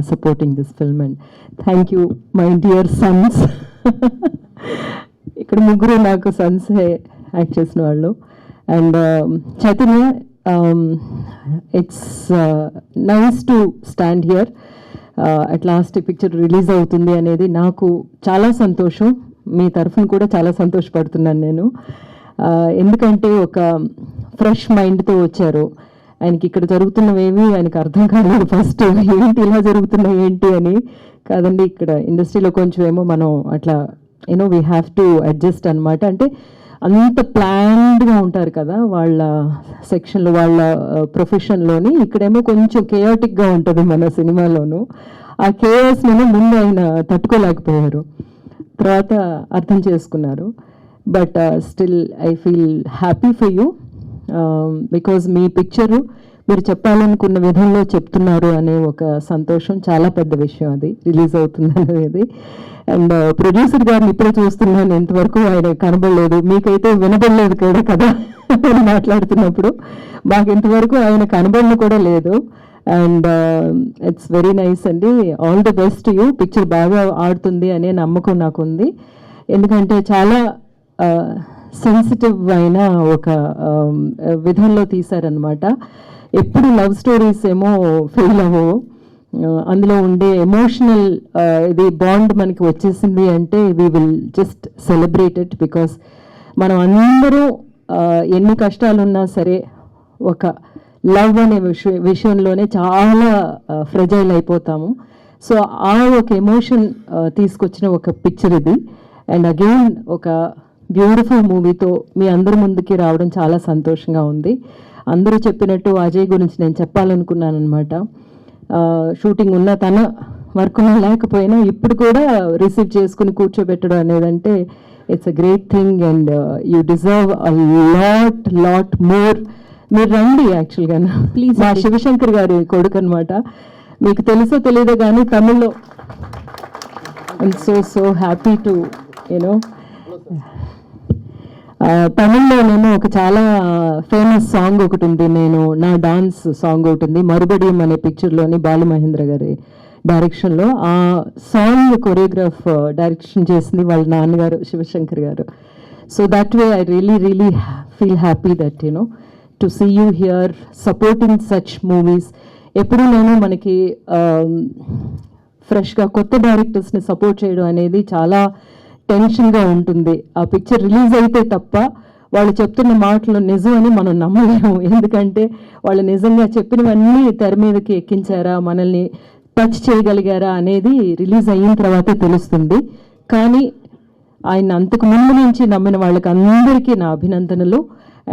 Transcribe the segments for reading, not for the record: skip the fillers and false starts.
supporting this film, and thank you my dear sons. ఇక్కడ ముగ్గురు నాకు సన్సే యాక్ట్ చేసిన వాళ్ళు. And Chaitanya, it's nice to stand here. At last ఈ పిక్చర్ రిలీజ్ అవుతుంది అనేది నాకు చాలా సంతోషం. మీ తరఫున కూడా చాలా సంతోషపడుతున్నాను నేను. ఎందుకంటే ఒక ఫ్రెష్ మైండ్తో వచ్చారు. ఆయనకి ఇక్కడ జరుగుతున్నవేవి ఆయనకు అర్థం కాలేదు. ఫస్ట్ ఏంటి ఇలా జరుగుతున్నాయి ఏంటి అని కాదండి, ఇక్కడ ఇండస్ట్రీలో కొంచెం ఏమో మనం అట్లా వీ హ్యావ్ టు అడ్జస్ట్ అనమాట. అంటే అంత ప్లాన్డ్గా ఉంటారు కదా వాళ్ళ సెక్షన్లో, వాళ్ళ ప్రొఫెషన్లోని. ఇక్కడేమో కొంచెం కేయాటిక్గా ఉంటుంది మన సినిమాలోను. ఆ కేయాస్నేమో ముందు ఆయన తట్టుకోలేకపోయారు, తర్వాత అర్థం చేసుకున్నారు. But still I feel happy for you, because me picture మీరు చెప్పాలనుకున్న విధంలో చెప్తున్నారు అనే ఒక సంతోషం చాలా పెద్ద విషయం. అది రిలీజ్ అవుతుంది అనేది. అండ్ ప్రొడ్యూసర్ గారిని ఇప్పుడే చూస్తున్నాను, ఎంతవరకు ఆయన కనబడలేదు. మీకైతే వినబడలేదు కూడా కదా మాట్లాడుతున్నప్పుడు. మాకు ఇంతవరకు ఆయన కనబడిన కూడా లేదు. అండ్ ఇట్స్ వెరీ నైస్ అండి. All the best you. Picture బాగా ఆడుతుంది అనే నమ్మకం నాకు ఉంది. ఎందుకంటే చాలా సెన్సిటివ్ అయిన ఒక విధంలో తీశారనమాట. ఎప్పుడు లవ్ స్టోరీస్ ఏమో ఫెయిల్ అవ్వవు. అందులో ఉండే ఎమోషనల్ ఇది బాండ్ మనకి వచ్చేసింది అంటే we will just celebrate it. Because మనం అందరూ ఎన్ని కష్టాలున్నా సరే ఒక లవ్ అనే విషయంలోనే చాలా ఫ్రెజైల్ అయిపోతాము. సో ఆ ఒక ఎమోషన్ తీసుకొచ్చిన ఒక పిక్చర్ ఇది. అండ్ అగైన్ ఒక బ్యూటిఫుల్ మూవీతో మీ అందరి ముందుకి రావడం చాలా సంతోషంగా ఉంది. అందరూ చెప్పినట్టు అజయ్ గురించి నేను చెప్పాలనుకున్నాను అనమాట. షూటింగ్ ఉన్న తన వర్క్ లేకపోయినా ఇప్పుడు కూడా రిసీవ్ చేసుకుని కూర్చోబెట్టడం అనేదంటే it's a great thing. And you deserve a lot more. మీరు రండి. యాక్చువల్గా ప్లీజ్, మా శివశంకర్ గారి కొడుకు అనమాట. మీకు తెలుసో తెలియదో కానీ తమిళ్లో ఐఎమ్ సో హ్యాపీ టు తమిళ్లోనేమో ఒక చాలా ఫేమస్ సాంగ్ ఒకటి ఉంది, నేను నా డాన్స్ సాంగ్ ఒకటి ఉంది, మరుబడియం అనే పిక్చర్లోని బాలమహేంద్ర గారి డైరెక్షన్లో. ఆ సాంగ్ కొరియోగ్రాఫ్ డైరెక్షన్ చేసింది వాళ్ళ నాన్నగారు Shivashankar garu. So that way I really feel happy that to see you here supporting such movies. ఎప్పుడు నేను మనకి ఫ్రెష్గా కొత్త డైరెక్టర్స్ని సపోర్ట్ చేయడం అనేది చాలా టెన్షన్గా ఉంటుంది. ఆ పిక్చర్ రిలీజ్ అయితే తప్ప వాళ్ళు చెప్తున్న మాటలు నిజం అని మనం నమ్మలేము. ఎందుకంటే వాళ్ళు నిజంగా చెప్పినవన్నీ తెర మీదకి ఎక్కించారా, మనల్ని టచ్ చేయగలిగారా అనేది రిలీజ్ అయిన తర్వాతే తెలుస్తుంది. కానీ ఆయన అంతకు ముందు నుంచి నమ్మిన వాళ్ళకి అందరికీ నా అభినందనలు.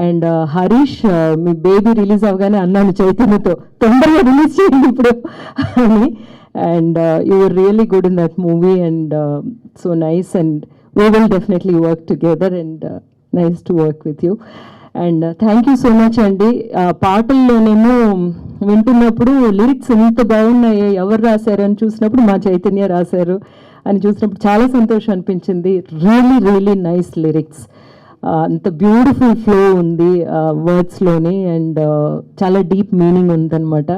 And Harish, me baby release అవగానే అన్నాను చైతన్యతో తొందరగా రిలీజ్ చేయండి ఇప్పుడు అని. And you were really good in that movie, and so nice, and we will definitely work together, and nice to work with you. And thank you so much అండి. పాటల్లోనేమో వింటున్నప్పుడు lyrics ఎంత బాగున్నాయి, ఎవరు రాశారు అని చూసినప్పుడు మా చైతన్య రాశారు అని చూసినప్పుడు చాలా సంతోషం అనిపించింది. Really nice lyrics. అంత బ్యూటిఫుల్ ఫ్లో ఉంది వర్డ్స్లోని, అండ్ చాలా డీప్ మీనింగ్ ఉందన్నమాట.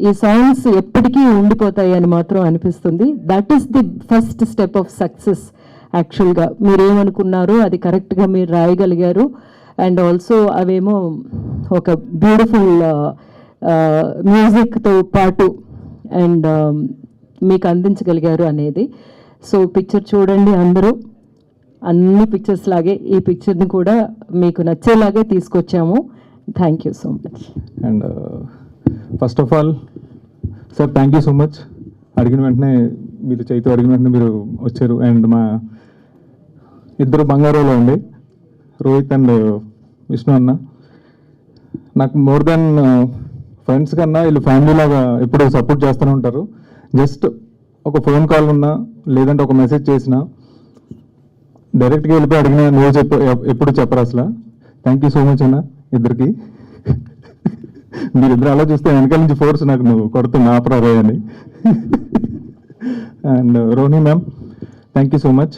ఈ సాంగ్స్ ఎప్పటికీ ఉండిపోతాయి అని మాత్రం అనిపిస్తుంది. That is the first step of success. యాక్చువల్గా మీరేమనుకున్నారో అది కరెక్ట్గా మీరు రాయగలిగారు. అండ్ ఆల్సో అవేమో ఒక బ్యూటిఫుల్ మ్యూజిక్తో పాటు అండ్ మీకు అందించగలిగారు అనేది. సో పిక్చర్ చూడండి అందరూ. అన్ని పిక్చర్స్ లాగే ఈ పిక్చర్ని కూడా మీకు నచ్చేలాగే తీసుకొచ్చాము. Thank you so much. And first of all sir thank you so much. అడిగిన వెంటనే మీరు చైతు అడిగిన వెంటనే మీరు వచ్చారు. అండ్ మా ఇద్దరు బంగారులో ఉండి రోహిత్ అండ్ విష్ణు అన్న నాకు మోర్ దెన్ ఫ్రెండ్స్ కన్నా వీళ్ళు ఫ్యామిలీ లాగా ఎప్పుడు సపోర్ట్ చేస్తూనే ఉంటారు. జస్ట్ ఒక ఫోన్ కాల్ ఉన్నా లేదంటే ఒక మెసేజ్ చేసినా డైరెక్ట్గా వెళ్ళిపోయి అడిగినా నువ్వు ఎప్పుడు చెప్పరు అసలు. థ్యాంక్ యూ సో మచ్ అన్న ఇద్దరికి. మీరిద్దరు అలా చూస్తే వెనకాల నుంచి ఫోర్స్ నాకు నువ్వు కొడుతున్నా ఆపరారే అని. And Rohini ma'am thank you so much.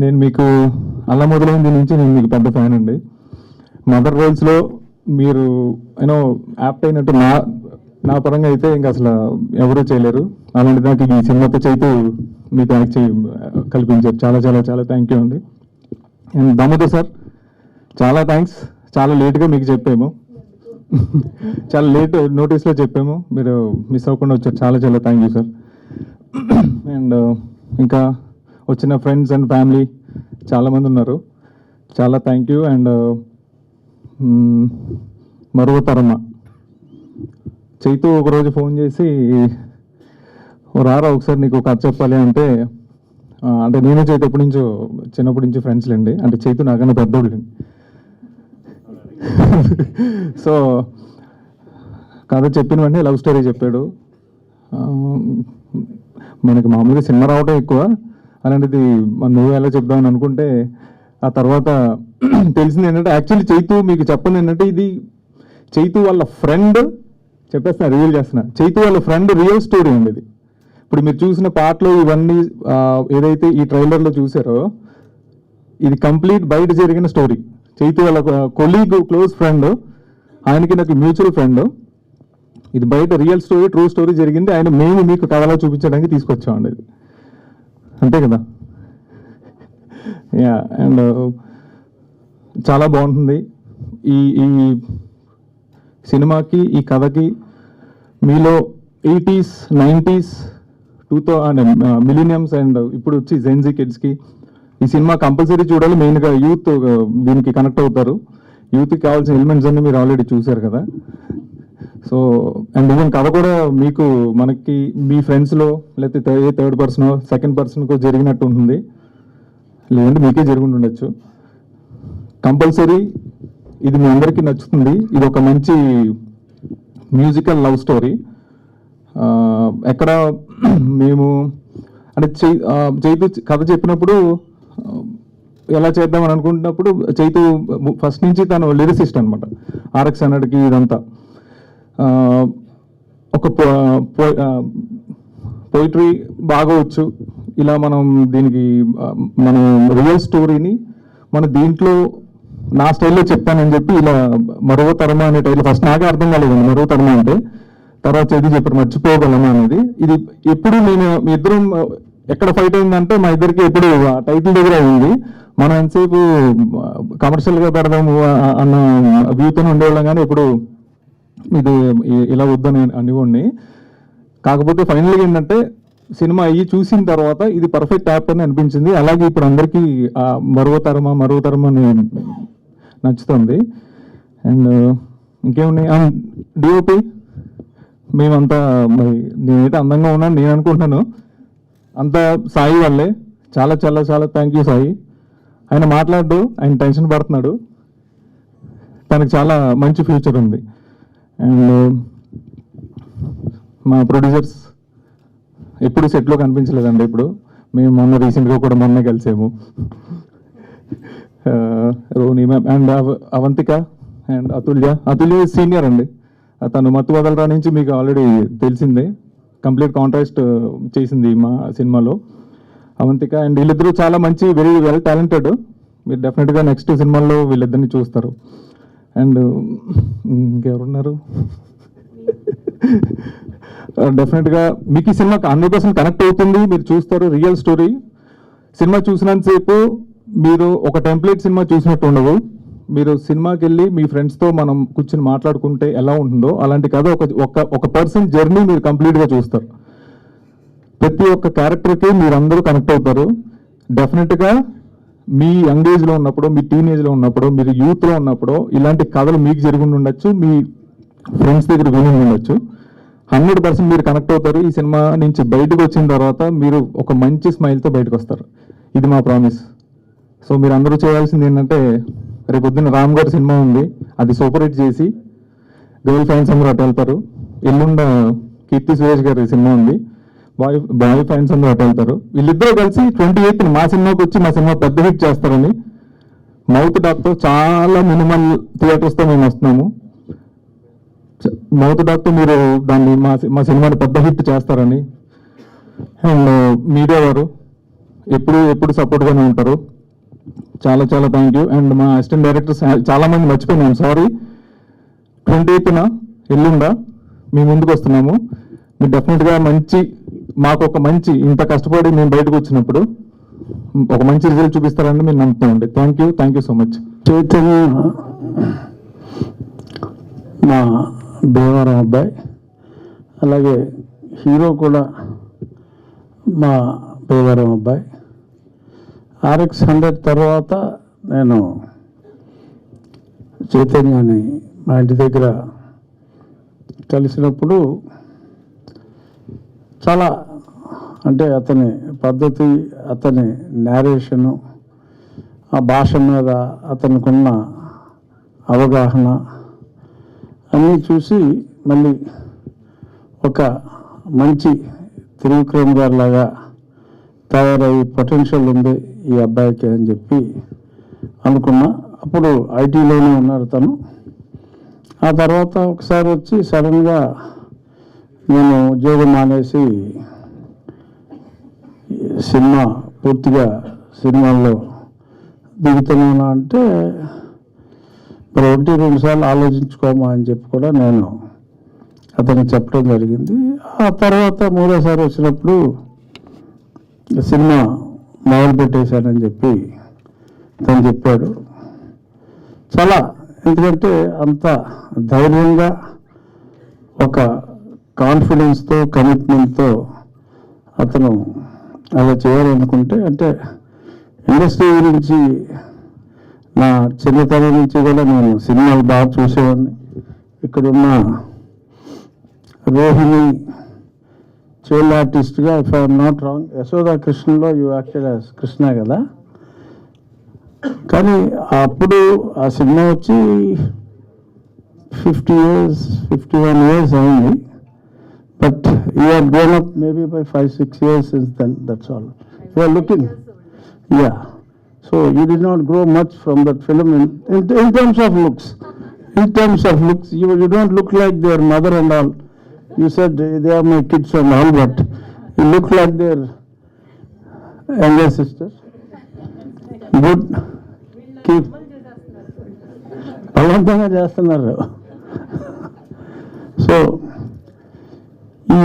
నేను మీకు అలా మొదలైంది నుంచి నేను మీకు పెద్ద ఫ్యాన్ అండి. మదర్ రోల్స్లో మీరు యాప్ట్ అయినట్టు నా పరంగా అయితే ఇంకా అసలు ఎవరూ చేయలేరు. అలాంటి నాకు ఈ సినిమాతో చైతు మీతో యాక్ట్ కల్పించారు. చాలా చాలా చాలా థ్యాంక్ యూ అండి. అండ్ దామోదర్ సార్ చాలా థ్యాంక్స్. చాలా లేట్గా మీకు చెప్పాము, చాలా లేట్ నోటీస్లో చెప్పాము, మీరు మిస్ అవ్వకుండా వచ్చారు. చాలా చాలా థ్యాంక్ యూ సార్. అండ్ ఇంకా వచ్చిన ఫ్రెండ్స్ అండ్ ఫ్యామిలీ చాలామంది ఉన్నారు, చాలా థ్యాంక్ యూ. అండ్ మరువతరమ్మ చైతు ఒకరోజు ఫోన్ చేసి రారా ఒకసారి నీకు కథ చెప్పాలి అంటే, అంటే నేను చైతు ఎప్పటి నుంచో చిన్నప్పటి నుంచి ఫ్రెండ్స్లేండి. అంటే చైతు నాకన్నా పెద్దోళ్ళండి. సో కథ చెప్పిన వెంటనే లవ్ స్టోరీ చెప్పాడు. మనకి మామూలుగా సినిమా రావడం ఎక్కువ, అలాంటిది నువ్వు ఎలా చెప్దామని అనుకుంటే ఆ తర్వాత తెలిసింది ఏంటంటే యాక్చువల్లీ చైతు మీకు చెప్పండి ఏంటంటే ఇది చైతు వాళ్ళ ఫ్రెండ్, చెప్పేస్తున్నా రివీల్ చేస్తున్నా, చైతు వాళ్ళ ఫ్రెండ్ రియల్ స్టోరీ అండి ఇది. ఇప్పుడు మీరు చూసిన పాటలు ఇవన్నీ ఏదైతే ఈ ట్రైలర్లో చూసారో ఇది కంప్లీట్ బయట జరిగిన స్టోరీ. చైతు వాళ్ళ కొలీగ్ క్లోజ్ ఫ్రెండ్, ఆయనకి నాకు మ్యూచువల్ ఫ్రెండ్. ఇది బయట రియల్ స్టోరీ, ట్రూ స్టోరీ జరిగింది. ఆయన మేము మీకు కథలో చూపించడానికి తీసుకొచ్చామండి ఇది, అంతే కదా. యా. అండ్ చాలా బాగుంటుంది ఈ ఈ సినిమాకి, ఈ కథకి. మీలో 80s 90s 2000 మిలీనియమ్స్ అండ్ ఇప్పుడు వచ్చి జెన్జీ కిడ్స్కి ఈ సినిమా కంపల్సరీ చూడాలి. మెయిన్గా యూత్ దీనికి కనెక్ట్ అవుతారు. యూత్కి కావాల్సిన ఎలిమెంట్స్ అన్ని మీరు ఆల్రెడీ చూశారు కదా. సో అండ్ ఈవెన్ కథ కూడా మీకు మనకి మీ ఫ్రెండ్స్లో లేకపోతే ఏ థర్డ్ పర్సన్ సెకండ్ పర్సన్కో జరిగినట్టు ఉంటుంది, లేదంటే మీకే జరిగి ఉండొచ్చు. కంపల్సరీ ఇది మీ అందరికీ నచ్చుతుంది. ఇది ఒక మంచి మ్యూజికల్ లవ్ స్టోరీ. ఎక్కడ మేము అంటే చైతు కథ చెప్పినప్పుడు ఎలా చేద్దామని అనుకుంటున్నప్పుడు చైతు ఫస్ట్ నుంచి తను లిరిసిస్ట్ అనమాట. ఆర్ఎక్స్ హండ్రెడ్కి ఇదంతా ఒక పోయిటరీ బాగా వచ్చు. ఇలా మనం దీనికి మనం రియల్ స్టోరీని మన దీంట్లో నా స్టైల్లో చెప్తానని చెప్పి ఇలా మరువతరమ అనే టైటిల్ ఫస్ట్ నాకే అర్థం కాలేదు మరువతరమ అంటే, తర్వాత చదివి చెప్పారు మర్చిపోగలమా అనేది. ఇది ఎప్పుడు నేను మీ ఇద్దరం ఎక్కడ ఫైట్ అయిందంటే మా ఇద్దరికి ఎప్పుడు టైటిల్ దగ్గర అయింది. మనం ఎంతసేపు కమర్షియల్గా పెడదాము అన్న వ్యూతోనే ఉండేవాళ్ళం, కానీ ఇప్పుడు ఇది ఇలా వద్దని అనివ్వండి. కాకపోతే ఫైనల్గా ఏంటంటే సినిమా అయ్యి చూసిన తర్వాత ఇది పర్ఫెక్ట్ యాప్ అని అనిపించింది. అలాగే ఇప్పుడు అందరికీ మరువతరమ అని నచ్చుతుంది. అండ్ ఇంకేమున్నాయి, డిఓపి మేమంతా మరి నేనైతే అందంగా ఉన్నాను నేను అనుకుంటున్నాను, అంతా సాయి వల్లే. చాలా చాలా చాలా థ్యాంక్ యూ సాయి. ఆయన మాట్లాడు, ఆయన టెన్షన్ పడుతున్నాడు, తనకు చాలా మంచి ఫ్యూచర్ ఉంది. అండ్ మా ప్రొడ్యూసర్స్ ఎప్పుడు సెట్లో కనిపించలేదండి. ఇప్పుడు మేము మొన్న రీసెంట్గా కూడా మొన్న కలిసాము. Roni ma'am and Avantika and Atulya senior అండి. తను మత్తు వదలరా నుంచి మీకు ఆల్రెడీ తెలిసిందే, కంప్లీట్ కాంట్రాస్ట్ చేసింది మా సినిమాలో అవంతిక. అండ్ వీళ్ళిద్దరూ చాలా మంచి వెరీ వెల్ టాలెంటెడ్. మీరు డెఫినెట్గా నెక్స్ట్ సినిమాల్లో వీళ్ళిద్దరిని చూస్తారు. అండ్ ఇంకెవరున్నారు, డెఫినెట్గా మీకు ఈ సినిమా 100% కనెక్ట్ అవుతుంది, మీరు చూస్తారు. రియల్ స్టోరీ సినిమా చూసినంతసేపు మీరు ఒక టెంప్లెట్ సినిమా చూసినట్టు ఉండవు. మీరు సినిమాకి వెళ్ళి మీ ఫ్రెండ్స్తో మనం కూర్చొని మాట్లాడుకుంటే ఎలా ఉంటుందో అలాంటి కథ ఒక పర్సన్ జర్నీ మీరు కంప్లీట్గా చూస్తారు. ప్రతి ఒక్క క్యారెక్టర్కి మీరు అందరూ కనెక్ట్ అవుతారు. డెఫినెట్గా మీ యంగ్ ఏజ్లో ఉన్నప్పుడు, మీ టీనేజ్లో ఉన్నప్పుడు, మీరు యూత్లో ఉన్నప్పుడు ఇలాంటి కథలు మీకు జరిగి ఉండొచ్చు, మీ ఫ్రెండ్స్ దగ్గర విని ఉండొచ్చు. 100% మీరు కనెక్ట్ అవుతారు. ఈ సినిమా నుంచి బయటకు వచ్చిన తర్వాత మీరు ఒక మంచి స్మైల్తో బయటకు వస్తారు, ఇది మా ప్రామిస్. సో మీరు అందరూ చేయాల్సింది ఏంటంటే, రేపు పొద్దున్న రామ్ గారి సినిమా ఉంది, అది సూపర్ హిట్ చేసి గర్ల్ ఫ్యాన్స్ అందరూ అటు వెళ్తారు. ఎల్లుండ కీర్తి సురేష్ గారి సినిమా ఉంది, బాయ్ ఫ్యాన్స్ అందరూ అటు వెళ్తారు. వీళ్ళిద్దరూ కలిసి 28th మా సినిమాకి వచ్చి మా సినిమా పెద్ద హిట్ చేస్తారని మౌత్ టాక్తో చాలా మినిమల్ థియేటర్స్తో మేము వస్తున్నాము. మౌత్ టాక్తో మీరు దాన్ని మా సినిమాని పెద్ద హిట్ చేస్తారని. అండ్ మీడియా వారు ఎప్పుడు సపోర్ట్గానే ఉంటారు. చాలా చాలా థ్యాంక్ యూ. అండ్ మా అసిస్టెంట్ డైరెక్టర్స్ చాలామంది మర్చిపోయినాను, సారీ. 28th ఎల్లుండ మీ ముందుకు వస్తున్నాము. మీరు డెఫినెట్గా మాకు ఒక మంచి ఇంత కష్టపడి మేము బయటకు వచ్చినప్పుడు ఒక మంచి రిజల్ట్ చూపిస్తారని మేము నమ్ముతామండి. Thank you so much. Chaitanya మా భీమవరం అబ్బాయి, అలాగే హీరో కూడా మా భీమవరం అబ్బాయి. RX100 తర్వాత నేను చైతన్యాన్ని మా ఇంటి దగ్గర కలిసినప్పుడు చాలా అంటే అతని పద్ధతి, అతని నేరేషను, ఆ భాష మీద అతనికున్న అవగాహన అన్నీ చూసి మళ్ళీ ఒక మంచి త్రివిక్రమ్ గారి లాగా తయారయ్యే పొటెన్షియల్ ఉంది ఈ అబ్బాయికి అని చెప్పి అనుకున్నా. అప్పుడు ఐటీలోనే ఉన్నారు తను. ఆ తర్వాత ఒకసారి వచ్చి సడన్గా నేను ఉద్యోగం మానేసి పూర్తిగా సినిమాల్లో దిగుతున్నాను అంటే, మరి 1-2 సార్లు ఆలోచించుకోమా అని చెప్పి కూడా నేను అతనికి చెప్పడం జరిగింది. ఆ తర్వాత 3వసారి వచ్చినప్పుడు సినిమా మొదలు పెట్టేశానని చెప్పి తను చెప్పాడు. చాలా, ఎందుకంటే అంత ధైర్యంగా ఒక కాన్ఫిడెన్స్తో కమిట్మెంట్తో అతను అలా చేయాలనుకుంటే, అంటే ఇండస్ట్రీ గురించి నా చిన్నతనం నుంచి కూడా నేను సినిమాలు బాగా చూసేవాడిని. ఇక్కడున్న రోహిణి చైల్డ్ ఆర్టిస్ట్గా, if I'm not wrong, Yashoda కృష్ణలో యూ యాక్టెడ్ యాజ్ కృష్ణ కదా. కానీ అప్పుడు ఆ సినిమా వచ్చి 51 years అయింది. But you have grown up maybe by 5-6 years since then, that's all. You are looking, yeah. So you did not grow much from that film in terms of looks. In terms of looks, you don't look like their mother and all. You said they are my kids and all, but you look like their younger sister. Good. Keep. బలవంతంగా చేస్తున్నారు. So ఈ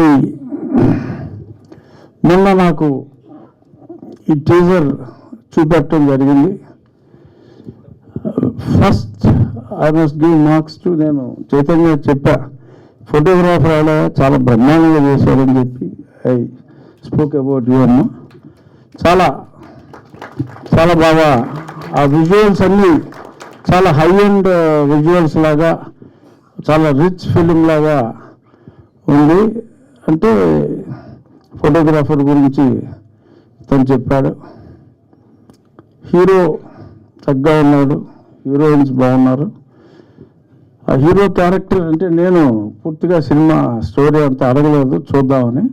మొన్న నాకు ఈ teaser చూపెట్టడం జరిగింది. First I must give marks to, నేను చైతన్య చెప్పా, ఫోటోగ్రాఫర్ అలా చాలా బ్రహ్మాండంగా చేశారని చెప్పి ఐ స్పోక్ అబౌట్ యూ అన్న. చాలా చాలా బాగా ఆ విజువల్స్ అన్నీ చాలా హై అండ్ విజువల్స్ లాగా, చాలా రిచ్ ఫిలిం లాగా ఉంది. అంటే ఫోటోగ్రాఫర్ గురించి తను చెప్పాడు. హీరో చక్కగా ఉన్నాడు, హీరోయిన్స్ బాగున్నారు. ఆ హీరో క్యారెక్టర్ అంటే నేను పూర్తిగా సినిమా స్టోరీ అంతా అడగలేదు, చూద్దామని.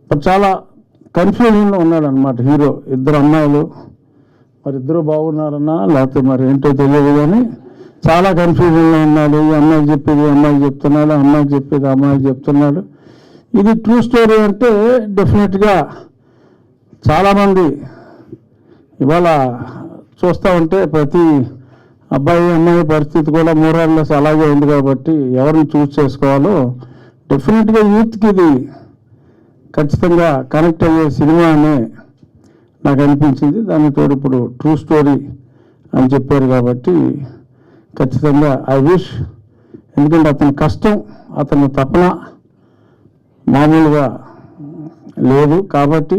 బట్ చాలా కన్ఫ్యూజన్లో ఉన్నాడు అనమాట హీరో. 2 అమ్మాయిలు, మరి 2 బాగున్నారన్నా లేకపోతే మరి ఏంటో తెలియదు, కానీ చాలా కన్ఫ్యూజన్లో ఉన్నాడు. ఈ అమ్మాయికి చెప్పేది అమ్మాయికి చెప్తున్నాడు, అమ్మాయికి చెప్పేది అమ్మాయికి చెప్తున్నాడు. ఇది ట్రూ స్టోరీ అంటే డెఫినెట్గా చాలామంది ఇవాళ చూస్తూ ఉంటే ప్రతి అబ్బాయి అమ్మాయి పరిస్థితి కూడా మోరార్లెస్ అలాగే ఉంది. కాబట్టి ఎవరిని చూస్ చేసుకోవాలో డెఫినెట్గా యూత్కి ఇది ఖచ్చితంగా కనెక్ట్ అయ్యే సినిమా అనే నాకు అనిపించింది. దానితో ఇప్పుడు ట్రూ స్టోరీ అని చెప్పారు కాబట్టి ఖచ్చితంగా ఐ విష్, ఎందుకంటే అతని కష్టం, అతని తపన మామూలుగా లేదు. కాబట్టి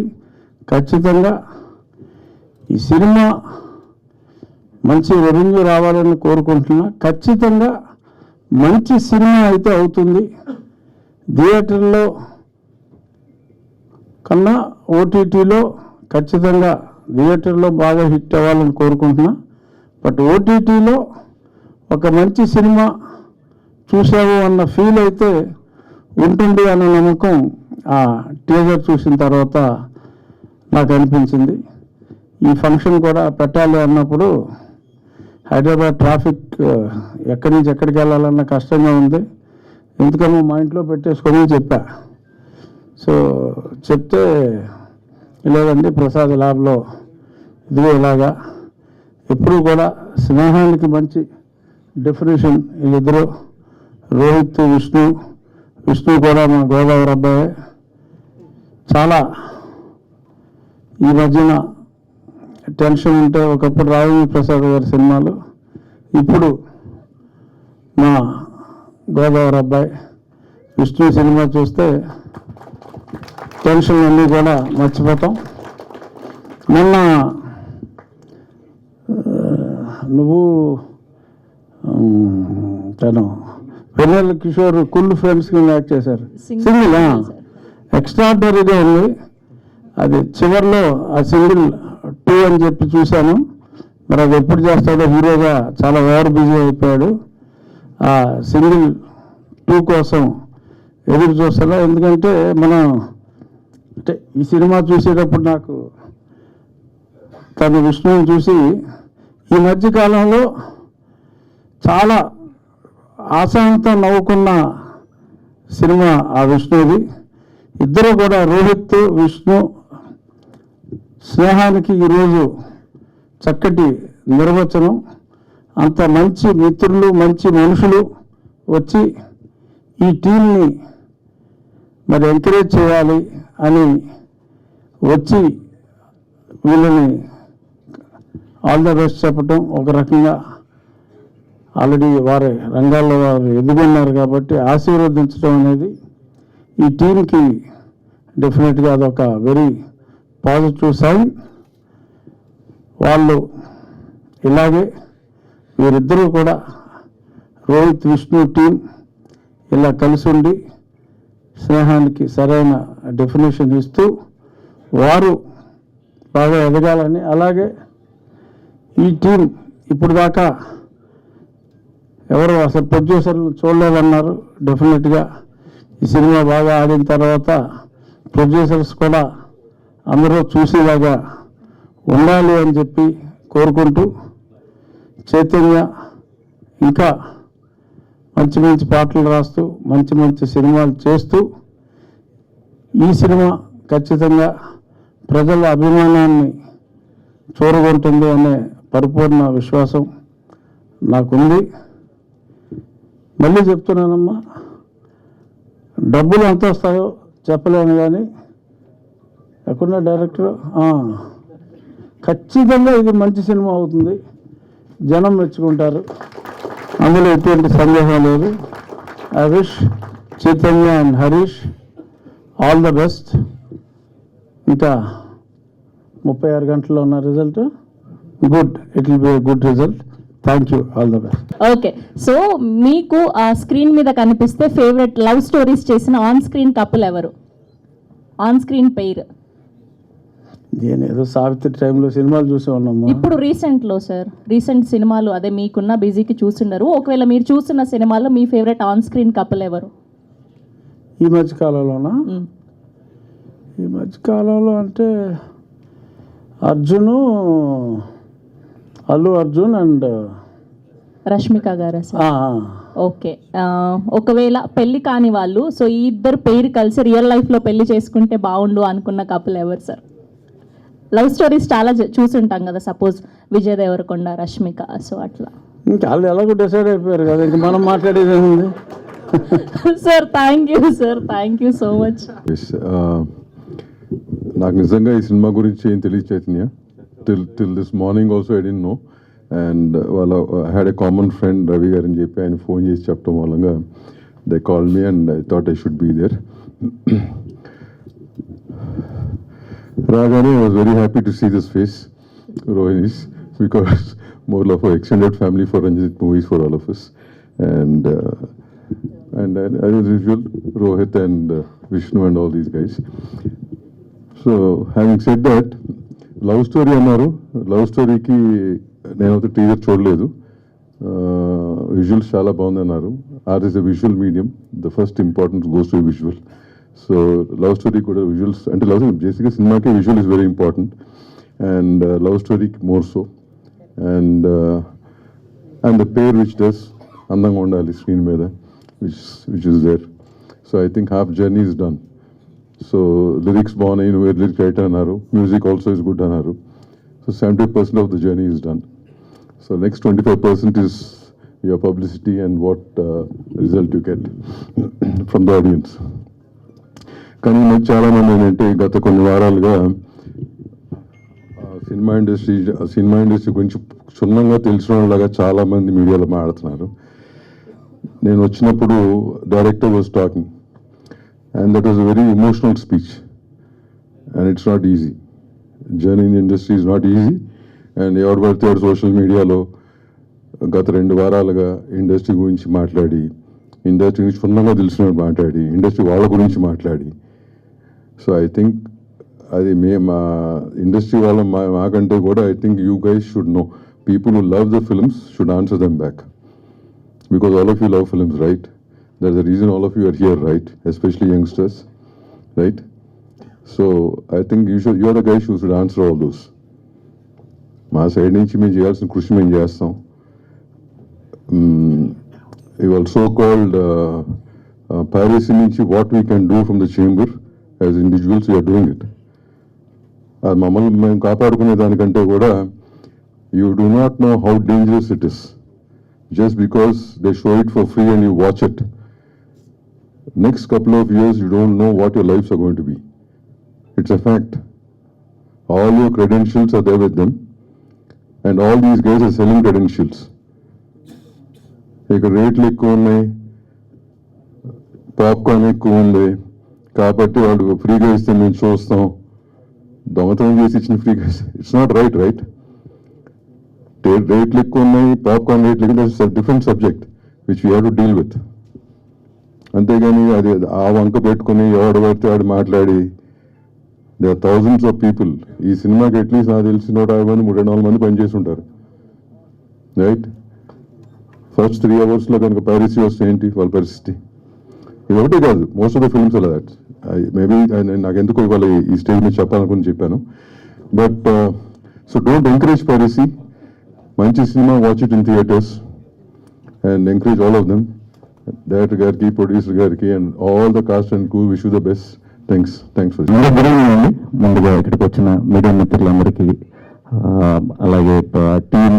ఖచ్చితంగా ఈ సినిమా మంచి రెవెన్యూ రావాలని కోరుకుంటున్నా. ఖచ్చితంగా మంచి సినిమా అయితే అవుతుంది. థియేటర్లో కన్నా ఓటీటీలో ఖచ్చితంగా, థియేటర్లో బాగా హిట్ అవ్వాలని కోరుకుంటున్నా. బట్ ఓటీటీలో ఒక మంచి సినిమా చూసావు అన్న ఫీల్ అయితే ఉంటుంది అన్న నమ్మకం ఆ టీజర్ చూసిన తర్వాత నాకు అనిపించింది. ఈ ఫంక్షన్ కూడా పెట్టాలి అన్నప్పుడు హైదరాబాద్ ట్రాఫిక్ ఎక్కడి నుంచి ఎక్కడికి వెళ్ళాలన్న కష్టంగా ఉంది. ఎందుకనో మా ఇంట్లో పెట్టేసుకొని చెప్పా. సో చెప్తే లేదండి ప్రసాద్ ల్యాబ్లో ఇదిగో ఇలాగా. ఎప్పుడు కూడా స్నేహానికి మంచి డెఫినేషన్ వీళ్ళిద్దరూ, రోహిత్ విష్ణు విష్ణు కూడా మా గోదావరి అబ్బాయి. చాలా ఈ మధ్యన టెన్షన్ ఉంటే ఒకప్పుడు రాజేంద్ర ప్రసాద్ గారి సినిమాలు, ఇప్పుడు మా గోదావరి అబ్బాయి విష్ణు సినిమా చూస్తే టెన్షన్ అన్నీ కూడా మర్చిపోతాం. మొన్న నువ్వు తను వెన్నెల కిషోర్ కుళ్ళు ఫ్రెండ్స్ కింద యాక్ట్ చేశారు. సింగిల్ ఎక్స్ట్రాడనరీగా ఉంది. అది చివరిలో ఆ సింగిల్ 2 అని చెప్పి చూశాను. మరి అది ఎప్పుడు చేస్తాడో, హీరోగా చాలా ఓవర్ బిజీ అయిపోయాడు. ఆ సింగిల్ 2 కోసం ఎదురు చూస్తాను. ఎందుకంటే మనం అంటే ఈ సినిమా చూసేటప్పుడు నాకు తను విష్ణువుని చూసి ఈ మధ్యకాలంలో చాలా ఆశాంతం నవ్వుకున్న సినిమా ఆ విష్ణుది. ఇద్దరు కూడా రోహిత్ విష్ణు స్నేహానికి ఈరోజు చక్కటి నిర్వచనం. అంత మంచి మిత్రులు, మంచి మనుషులు వచ్చి ఈ టీంని మరి ఎంకరేజ్ చేయాలి అని వచ్చి వీళ్ళని ఆల్ ద బెస్ట్ చెప్పటం, ఒక రకంగా ఆల్రెడీ వారి రంగాల్లో వారు ఎదుగున్నారు కాబట్టి ఆశీర్వదించడం అనేది ఈ టీంకి డెఫినెట్గా అదొక వెరీ పాజిటివ్ సైన్. వాళ్ళు ఇలాగే వీరిద్దరూ కూడా రోహిత్ విష్ణు టీం ఇలా కలిసి ఉండి స్నేహానికి సరైన డెఫినేషన్ ఇస్తూ వారు బాగా ఎదగాలని, అలాగే ఈ టీం ఇప్పుడు దాకా ఎవరు అసలు ప్రొడ్యూసర్లు చూడలేదన్నారు. డెఫినెట్గా ఈ సినిమా బాగా ఆడిన తర్వాత ప్రొడ్యూసర్స్ కూడా అందరూ చూసేలాగా ఉండాలి అని చెప్పి కోరుకుంటూ, చైతన్య ఇంకా మంచి మంచి పాటలు రాస్తూ మంచి మంచి సినిమాలు చేస్తూ ఈ సినిమా ఖచ్చితంగా ప్రజల అభిమానాన్ని చూరగొంటుంది అనే పరిపూర్ణ విశ్వాసం నాకుంది. మళ్ళీ చెప్తున్నానమ్మా, డబ్బులు ఎంత వస్తాయో చెప్పలేను, కానీ ఎక్కడున్న డైరెక్టర్ ఖచ్చితంగా ఇది మంచి సినిమా అవుతుంది, జనం మెచ్చుకుంటారు, అందులో ఎటువంటి సందేహం లేదు. I wish Chaitanya and Harish all the best. ఇంకా 36 గంటల్లో ఉన్న result good, it will be a good result. Thank you, all the best. Okay, so మీకు ఆ స్క్రీన్ మీద కనిపిస్తే ఫేవరెట్ లవ్ స్టోరీస్ చేసిన ఆన్ స్క్రీన్ కపుల్ ఎవరు? On screen pair. నేను ఏదో సావిత్రి టైంలో సినిమాలు చూసే ఉన్నాము. ఇప్పుడు రీసెంట్లో సార్, రీసెంట్ సినిమాలు అదే మీకున్న బిజీకి చూస్తున్నారు. ఒకవేళ మీరు చూస్తున్న సినిమాలో మీ ఫేవరెట్ ఆన్ స్క్రీన్ కపుల్ ఎవరు ఈ మధ్య కాలంలోనా? ఈ మధ్య కాలంలో అంటే అల్లు అర్జున్ అండ్ రష్మిక గారా సార్? ఓకే, ఒకవేళ పెళ్లి కాని వాళ్ళు, సో ఈ ఇద్దరు పెయిర్ కలిసి రియల్ లైఫ్లో పెళ్లి చేసుకుంటే బాగుండు అనుకున్న కపుల్ ఎవరు సార్? లవ్ స్టోరీస్ చాలా చూసుంటాం కదా, సపోజ్ విజయ్ దేవరకొండ రష్మిక, సో అట్లా. ఇంకా వాళ్ళు ఎలాగో డిసైడ్ అయిపోయారు కదా, ఇంకా మనం మాట్లాడేది ఏముంది. Sir thank you sir, thank you so much. నాకు నిజంగా ఈ సినిమా గురించి ఏం తెలియదు Chaitanya. Till this morning also I didn't know. And వాళ్ళ had a common friend Ravi garu అని చెప్పి ఆయన ఫోన్ చేసి చెప్పడం మూలంగా they call me and I thought I should be there. రాగానే I was very happy to see this face, Rohini's, because more of extended family for Ranjit movies for all of us. And as usual, Rohit and Vishnu and all these guys. So having said that, love story అన్నారు. Love స్టోరీకి నేనైతే teaser చూడలేదు. Visuals చాలా బాగుంది అన్నారు. Our is a visual medium, the first importance goes to visual. So love story కూడా visuals అంటే love బేసిక్గా సినిమాకి visual is very important and love స్టోరీకి more so. And the pair which does అందంగా ఉండాలి స్క్రీన్ మీద, which is there. So I think half journey is done. So lyrics బాగున్నాయి, నువ్వు లిరిక్ రైటర్ అన్నారు, మ్యూజిక్ ఆల్సో ఇస్ గుడ్ అన్నారు. So 70% of the journey is done. So next 25% is your publicity and what result you get from the audience. కానీ నాకు చాలామంది ఏంటంటే గత కొన్ని వారాలుగా సినిమా ఇండస్ట్రీ గురించి క్షుణ్ణంగా తెలిసిన వాళ్ళగా చాలామంది మీడియాలో మాట్లాడుతున్నారు. నేను వచ్చినప్పుడు director was talking and that was a very emotional speech, and it's not easy. Journey in the industry is not easy, and ఎవరు పడితే ఎవరు సోషల్ మీడియాలో గత 2 వారాలుగా ఇండస్ట్రీ గురించి మాట్లాడి, ఇండస్ట్రీ గురించి క్షుణ్ణంగా తెలిసినట్టు మాట్లాడి, ఇండస్ట్రీ వాళ్ళ గురించి మాట్లాడి, సో ఐ థింక్ అది మా ఇండస్ట్రీ వాళ్ళ మాకంటే కూడా I think you guys should know, people who love the films should answer them back, because all of you love films, right? That's the reason all of you are here, right? Especially youngsters, right? So I think you are the guys who should answer all those. మా side నుంచి మేము చేయాల్సిన కృషి మేము చేస్తాం. ఇవాళ so called piracy నుంచి what we can do from the chamber as individuals you are doing it. అది మమ్మల్ని మేము కాపాడుకునే దానికంటే కూడా you do not know how dangerous it is just because they show it for free and you watch it. Next couple of years, you don't know what your lives are going to be. It's a fact. All your credentials are there with them, and all these guys are selling credentials. ఇక్కడ రేట్లు ఎక్కువ ఉన్నాయి, popcorn ఎక్కువ ఉంది కాబట్టి వాళ్ళు ఫ్రీగా ఇస్తే మేము చూస్తాం, దొంగతనం చేసి ఇచ్చిన ఫ్రీగా. It's not right, right? రేట్లు ఎక్కువ ఉన్నాయి, పాప్కార్న్ రేట్లు ఎక్కువ, different subject which you have to deal with. అంతేగాని అది ఆ వంక పెట్టుకుని ఎవడు పడితే వాడు మాట్లాడి, they are thousands of people. ఈ సినిమాకి అట్లీస్ట్ నాకు తెలిసి 150 మంది 300 మంది పనిచేసి ఉంటారు, రైట్? ఫస్ట్ 3 అవర్స్లో కనుక పైరసీ వస్తే ఏంటి వాళ్ళ పరిస్థితి? ఇది ఒకటే కాదు, మోస్ట్ ఆఫ్ ద ఫిల్మ్స్ అలా దట్. మేబీ నాకు ఎందుకు ఇవాళ ఈ స్టేజ్ మీద చెప్పాలనుకుని చెప్పాను. But so don't encourage piracy. మంచి cinema, watch it in theatres and encourage all of them. Director గారికి, ప్రొడ్యూసర్ గారికి and all the cast and crew wish you the best. Thanks for అండి. ముందుగా ఇక్కడికి వచ్చిన మీడియా మిత్రులందరికీ, అలాగే టీం,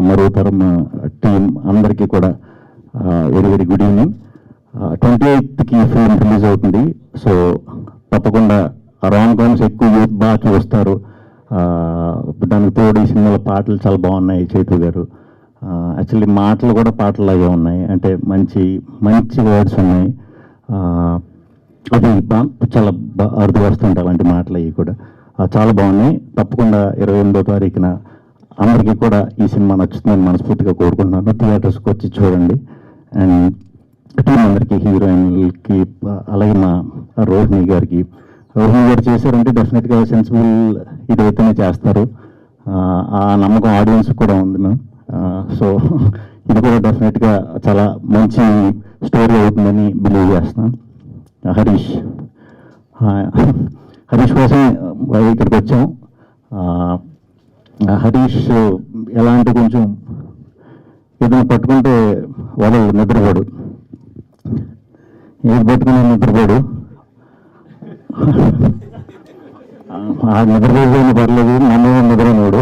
మరో తరం టీం అందరికీ కూడా వెరీ వెరీ గుడ్ ఈవినింగ్. 28కి ఫిల్మ్ రిలీజ్ అవుతుంది. సో తప్పకుండా రామ్ కామ్స్ ఎక్కువ యూత్ బాగా చూస్తారు. దానికి తోడు ఈ సినిమాలో పాటలు చాలా బాగున్నాయి. చైతు గారు యాక్చువల్లీ మాటలు కూడా పాటలాగే ఉన్నాయి, అంటే మంచి మంచి వర్డ్స్ ఉన్నాయి. అది చాలా అరుదు వస్తుంటాయి అలాంటి మాటలు, అవి కూడా చాలా బాగున్నాయి. తప్పకుండా 28వ తారీఖున అందరికీ కూడా ఈ సినిమా నచ్చుతుందని మనస్ఫూర్తిగా కోరుకుంటున్నాను. థియేటర్స్కి వచ్చి చూడండి. అండ్ టీం అందరికీ, హీరోయిన్లకి, అలాగే మా రోహిణి గారు చేశారంటే డెఫినెట్గా సెన్సిబుల్ ఇదైతేనే చేస్తారు. ఆ నమ్మకం ఆడియన్స్ కూడా ఉంది మ్యామ్. సో ఇది కూడా డెఫినెట్గా చాలా మంచి స్టోరీ అవుతుందని బిలీవ్ చేస్తున్నాం. హరీష్ కోసం ఇక్కడికి వచ్చాం. హరీష్ ఎలా అంటే కొంచెం ఏదైనా పట్టుకుంటే వాళ్ళు నిద్రపోడు, ఏది పట్టుకుని నిద్రపోడు. ఆ నిద్రపోయిన పర్లేదు, నన్ను నిద్రపోడు.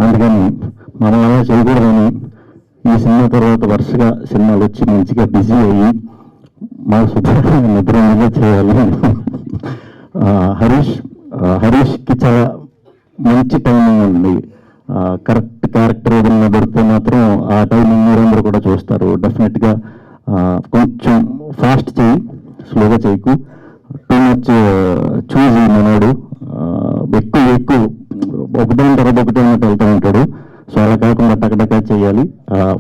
అందుకని మనం అలా చేయకూడదని ఈ సినిమా తర్వాత వరుసగా సినిమాలు వచ్చి మంచిగా బిజీ అయ్యి మా శుభ్రంగా నిద్ర చేయాలి. హరీష్కి చాలా మంచి టైమింగ్ ఉంది. కరెక్ట్ క్యారెక్టర్ ఏదైనా దొరికితే మాత్రం ఆ టైమింగ్ మీరందరూ కూడా చూస్తారు. డెఫినెట్గా కొంచెం ఫాస్ట్ చేయి, స్లోగా చేయకు. టూ మచ్ చూసి మనోడు ఎక్కువ ఒకటైన తర్వాత ఒకటే వెళ్తూ ఉంటాడు. సో అలా కాకుండా టకటకా చేయాలి,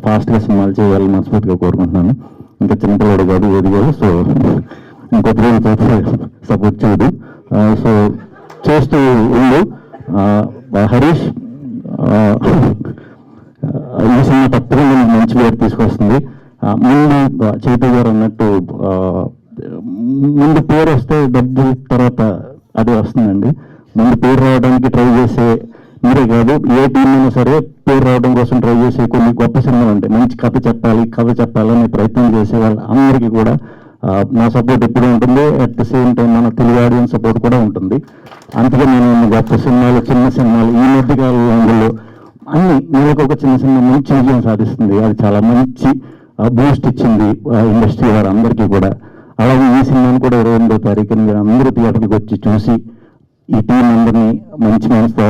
ఫాస్ట్గా సినిమాలు చేయాలి మనస్ఫూర్తిగా కోరుకుంటున్నాను. ఇంకా చిన్నపిల్లడు కాదు, ఏది కాదు. సో ఇంకొక సపోర్ట్ చేయదు. సో చేస్తూ ఉండు హరీష్. ఈ సినిమా తప్పకుండా మంచి పేరు తీసుకొస్తుంది. ముందు చైతన్య గారు అన్నట్టు ముందు పేరు వస్తే డబ్బు తర్వాత అది వస్తుందండి. ముందు పేరు రావడానికి ట్రై చేసే మీరే కాదు, ఏ టీం అయినా సరే పేరు రావడం కోసం ట్రై చేసే కొన్ని గొప్ప సినిమాలు ఉంటాయి. మంచి కథ చెప్పాలనే ప్రయత్నం చేసే వాళ్ళ అందరికీ కూడా నా సపోర్ట్ ఎప్పుడు ఉంటుంది. అట్ ద సేమ్ టైం మన తెలుగు ఆడియన్స్ సపోర్ట్ కూడా ఉంటుంది. అందుకే నేను గొప్ప సినిమాలు, చిన్న సినిమాలు, ఈ మధ్య కాలంలో అన్ని నెలకు ఒక చిన్న చిన్న మంచి విజయం సాధిస్తుంది. అది చాలా మంచి బూస్ట్ ఇచ్చింది ఇండస్ట్రీ వారు అందరికీ కూడా. అలాగే ఈ సినిమాను కూడా 28వ తారీఖున మీరు అందరూ థియేటర్కి వచ్చి చూసి ఈ టీం అందరినీ మంచి మనసుతో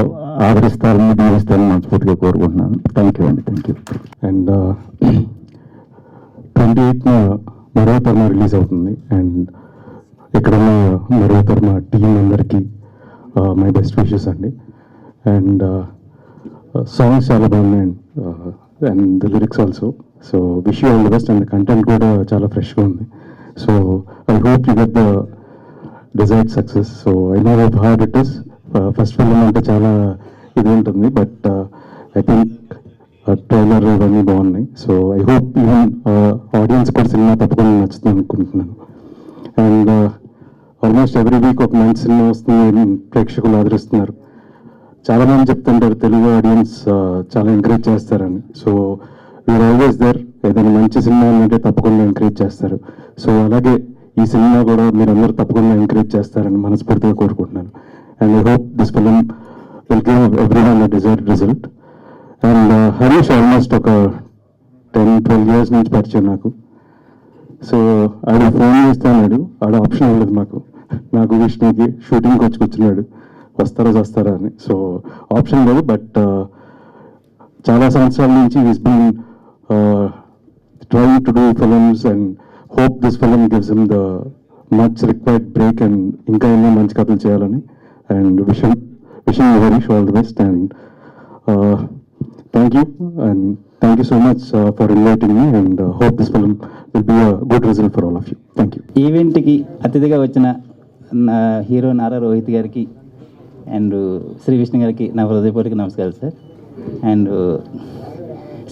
ఆదరిస్తారని దీవిస్తారని మనస్ఫూర్తిగా కోరుకుంటున్నాను. థ్యాంక్ యూ అండి. Thank you. అండ్ 28న మరో తరమ రిలీజ్ అవుతుంది. అండ్ ఇక్కడ ఉన్న మరో తరమ టీం అందరికీ మై బెస్ట్ విషెస్ అండి. అండ్ సాంగ్స్ చాలా బాగున్నాయి and the lyrics also. So wish you all the best. And content కూడా చాలా ఫ్రెష్గా ఉంది. So I hope you get the desired success. So I know how hard it is. First film అంటే చాలా ఇది ఉంటుంది, బట్ ఐ థింక్ ట్రైలర్ ఇవన్నీ బాగున్నాయి. So I hope even audience కూడా సినిమా తప్పకుండా నచ్చుతుంది అనుకుంటున్నాను. అండ్ ఆల్మోస్ట్ ఎవ్రీ వీక్ ఒక మంచి సినిమా వస్తుంది, ప్రేక్షకులు ఆదరిస్తున్నారు. చాలామంది చెప్తుంటారు తెలుగు ఆడియన్స్ చాలా ఎంకరేజ్ చేస్తారని. So we are always there. ఏదైనా మంచి సినిమా అంటే తప్పకుండా ఎంకరేజ్ చేస్తారు. సో అలాగే ఈ సినిమా కూడా మీరందరూ తప్పకుండా ఎంకరేజ్ చేస్తారని మనస్ఫూర్తిగా కోరుకుంటున్నాను. And I hope this film will give everyone a desired result. And Harish almost ఒక 10-12 years నుంచి పరిచయం నాకు. సో ఆడ ఫోన్ చేస్తాడు, ఆడ ఆప్షన్ ఉండదు నాకు విష్ణుకి షూటింగ్కి వచ్చి కూర్చున్నాడు, వస్తారా అని. సో ఆప్షన్ లేదు. బట్ చాలా సంవత్సరాల నుంచి is been trying to do films and hope this film gives him the much required break and ఇంకా ఎన్నో మంచి కథలు చేయాలని. And wishing Harish all the best. And thank you, and thank you so much for inviting me, and hope this film will be a good result for all of you. Thank you. ఈవెంట్కి అతిథిగా వచ్చిన hero Nara Rohit గారికి and Shri Vishnu గారికి నా హృదయపూర్వక నమస్కారాలు sir. And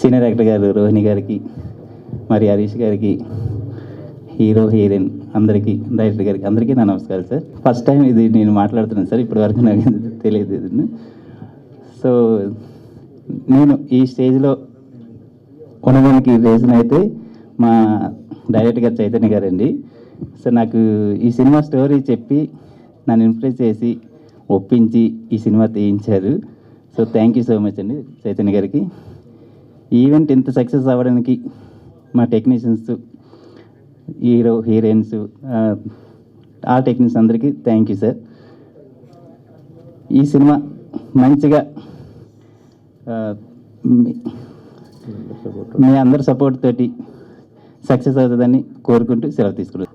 senior actor గారు రోహిణి గారికి, మరి హరీష్ గారికి, హీరో హీరోయిన్ అందరికీ, డైరెక్టర్ గారికి అందరికీ నా నమస్కారాలు సార్. ఫస్ట్ టైం ఇది నేను మాట్లాడుతున్నాను సార్, ఇప్పటి వరకు నాకు తెలియదు ఇది. సో నేను ఈ స్టేజ్లో ఉండడానికి రీజన్ అయితే మా డైరెక్టర్ గారు చైతన్య గారండి. సో నాకు ఈ సినిమా స్టోరీ చెప్పి నన్ను ఇంప్రెస్ చేసి ఒప్పించి ఈ సినిమా తీయించారు. So thank you so much అండి చైతన్య గారికి. ఈవెంట్ ఇంత సక్సెస్ అవ్వడానికి మా టెక్నీషియన్స్, హీరో హీరోయిన్స్, ఆ టెక్నీషియన్స్ అందరికీ థ్యాంక్ యూ సార్. ఈ సినిమా మంచిగా మీ అందరి సపోర్ట్ తోటి సక్సెస్ అవుతుందని కోరుకుంటూ సెలవు తీసుకున్నాను.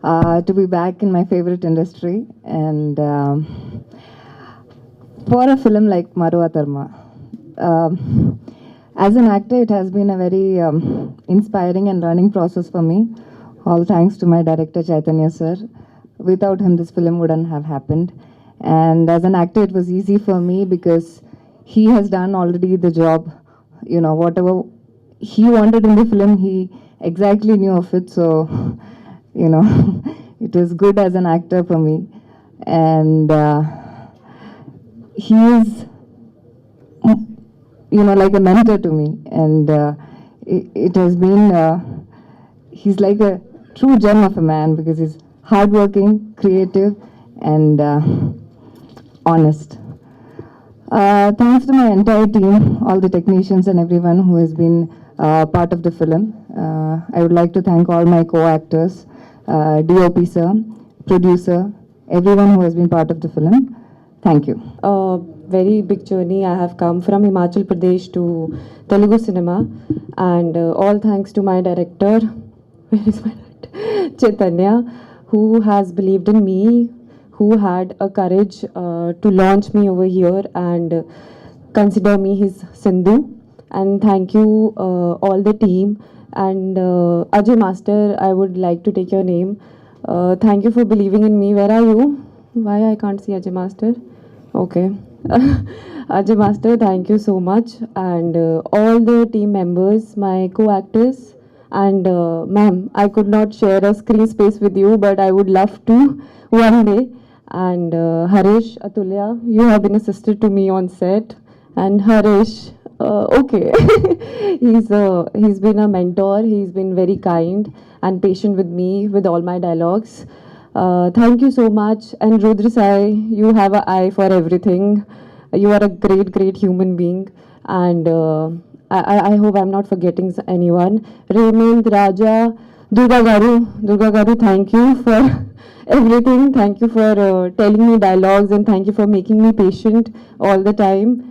To be back in my favorite industry and for a film like Marwa Tarma. As an actor, it has been a very inspiring and learning process for me. All thanks to my director Chaitanya sir. Without him, this film wouldn't have happened. And as an actor, it was easy for me because he has done already the job. You know, whatever he wanted in the film, he exactly knew of it. So, you know, it was good as an actor for me. And he is, you know, like a mentor to me. And it has been, he's like a true gem of a man because he's hardworking, creative, and honest. Thanks to my entire team, all the technicians and everyone who has been part of the film. I would like to thank all my co-actors, DOP sir, producer, everyone who has been part of the film. Thank you. A very big journey. I have come from Himachal Pradesh to Telugu cinema, and all thanks to my director, where is my director? Chaitanya, who has believed in me, who had a courage to launch me over here and consider me his Sindhu. And thank you all the team. And Ajay Master, I would like to take your name. Thank you for believing in me. Where are you? Why I can't see Ajay Master? Okay. Ajay Master, thank you so much. And all the team members, my co-actors. And ma'am, I could not share a screen space with you, but I would love to one day. And Harish, Atulya, you have been a sister to me on set. And Harish, okay, he's been a mentor. He's been very kind and patient with me with all my dialogues. Thank you so much. And Rudra Sai, you have an eye for everything. You are a great, great human being. And I hope I'm not forgetting anyone. Raymond, Raja, Durga Garu, thank you for everything. Thank you for telling me dialogues, and thank you for making me patient all the time.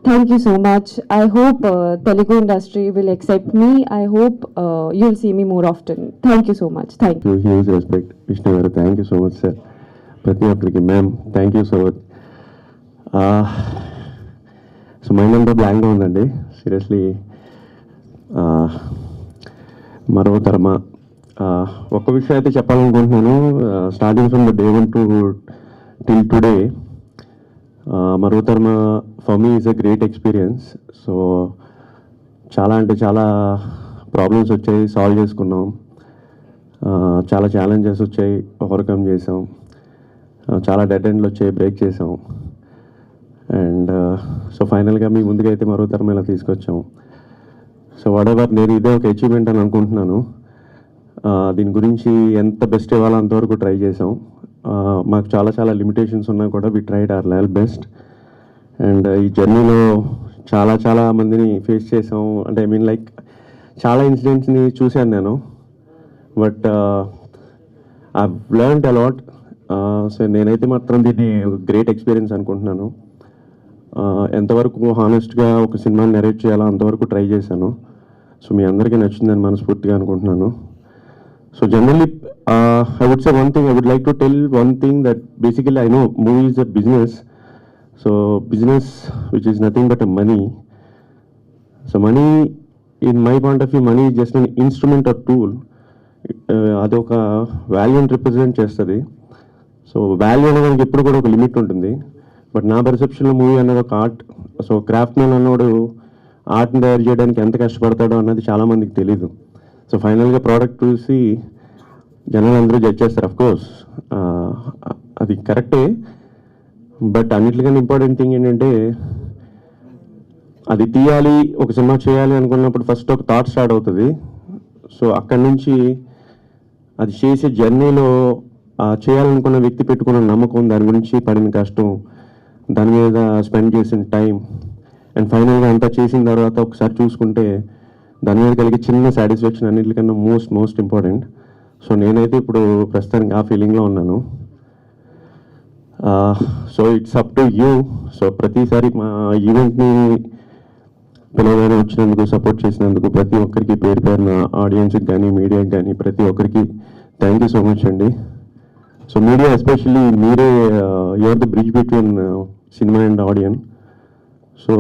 Thank you so much. I hope Telugu industry will accept me. I hope you'll see me more often. Thank you so much. Thank you. Huge respect Vishnu garu, thank you so much sir. ప్రతి ఒక్కరికి ma'am thank you so much. So mind అంతా బ్లాంక్గా ఉందండి seriously. మరో తరమ ఒక్క విషయం అయితే చెప్పాలనుకుంటున్నాను. Starting from the day 1 to till today, మరో తరమ for me is a great experience. So చాలా అంటే చాలా ప్రాబ్లమ్స్ వచ్చాయి, సాల్వ్ చేసుకున్నాం. చాలా ఛాలెంజెస్ వచ్చాయి, ఓవర్కమ్ చేసాం. చాలా డెడ్ ఎండ్లు వచ్చాయి, బ్రేక్ చేసాం. అండ్ సో ఫైనల్గా మీ ముందుకైతే మరో తరం ఇలా తీసుకొచ్చాం. సో వాడెవర్ నేను ఇదే ఒక అచీవ్మెంట్ అని అనుకుంటున్నాను. దీని గురించి ఎంత బెస్ట్ ఇవ్వాలో అంతవరకు ట్రై చేసాం. మాకు చాలా చాలా లిమిటేషన్స్ ఉన్నా కూడా we tried our level best. And ఈ జర్నీలో చాలా చాలా మందిని ఫేస్ చేసాం. అంటే ఐ మీన్ లైక్ చాలా ఇన్సిడెంట్స్ని చూశాను నేను. But I learned a lot. So నేనైతే మాత్రం దీన్ని గ్రేట్ ఎక్స్పీరియన్స్ అనుకుంటున్నాను. ఎంతవరకు హానెస్ట్గా ఒక సినిమాని నెరేట్ చేయాలో అంతవరకు ట్రై చేశాను. సో మీ అందరికీ నచ్చిందని మనస్ఫూర్తిగా అనుకుంటున్నాను. So generally I would say one thing, I would like to tell one thing that basically I know movie is a business. So business which is nothing but a money. So money in my point of view, money is just an instrument or tool. అది ఒక వాల్యూని represent చేస్తుంది. So value అనేది ఎప్పుడు కూడా ఒక limit ఉంటుంది. But నా పర్సెప్షన్లో మూవీ అన్నది ఒక ఆర్ట్. సో క్రాఫ్ట్ మ్యాన్ అన్నోడు ఆర్ట్ని తయారు చేయడానికి ఎంత కష్టపడతాడో అన్నది చాలామందికి తెలీదు. సో ఫైనల్గా ప్రోడక్ట్ చూసి జనాలు అందరూ జడ్జ్ చేస్తారు. అఫ్కోర్స్ అది కరెక్టే. బట్ అన్నిటికన్నా ఇంపార్టెంట్ థింగ్ ఏంటంటే, అది తీయాలి, ఒక సినిమా చేయాలి అనుకున్నప్పుడు ఫస్ట్ ఒక థాట్ స్టార్ట్ అవుతుంది. సో అక్కడి నుంచి అది చేసే జర్నీలో చేయాలనుకున్న వ్యక్తి పెట్టుకున్న నమ్మకం, దాని గురించి పడిన కష్టం, దాని మీద స్పెండ్ చేసిన టైం, అండ్ ఫైనల్గా అంతా చేసిన తర్వాత ఒకసారి చూసుకుంటే దాని మీద కలిగే చిన్న సాటిస్ఫాక్షన్ అన్నింటికన్నా మోస్ట్ ఇంపార్టెంట్. సో నేనైతే ఇప్పుడు ప్రస్తుతానికి ఆ ఫీలింగ్లో ఉన్నాను. So it's up to you. So ప్రతిసారి మా ఈవెంట్ని పిలవగానే వచ్చినందుకు, సపోర్ట్ చేసినందుకు ప్రతి ఒక్కరికి పేరు పేరున, ఆడియన్స్కి కానీ మీడియాకి కానీ ప్రతి ఒక్కరికి థ్యాంక్ యూ సో మచ్ అండి. సో మీడియా ఎస్పెషల్లీ మీరే, you are the bridge between cinema and audience. So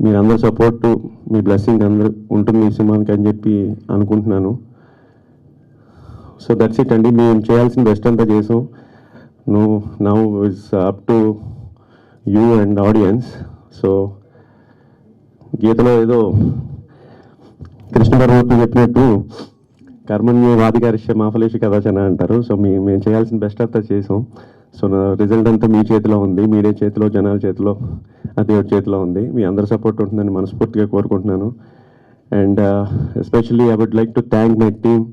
మీరందరూ సపోర్టు, మీ బ్లెస్సింగ్ అందరూ ఉంటుంది ఈ సినిమాకి అని చెప్పి అనుకుంటున్నాను. సో దట్స్ ఇట్ అండి. మేము చేయాల్సిన బెస్ట్ అంతా చేసాం. Now it's up to you and audience. So గీతలో ఏదో కృష్ణ పరమాత్మ చెప్పినట్టు కర్మణ్యేవాధికారిష్య మా ఫలేషు కదాచన అంటారు. సో మేము చేయాల్సిన బెస్ట్ అంతా చేసాం. సో నా రిజల్ట్ అంతా మీ చేతిలో ఉంది, మీడియా చేతిలో, జనాల చేతిలో, దేవుడి చేతిలో ఉంది. మీ అందరి సపోర్ట్ ఉంటుందని మనస్ఫూర్తిగా కోరుకుంటున్నాను. And especially I would like to thank my team.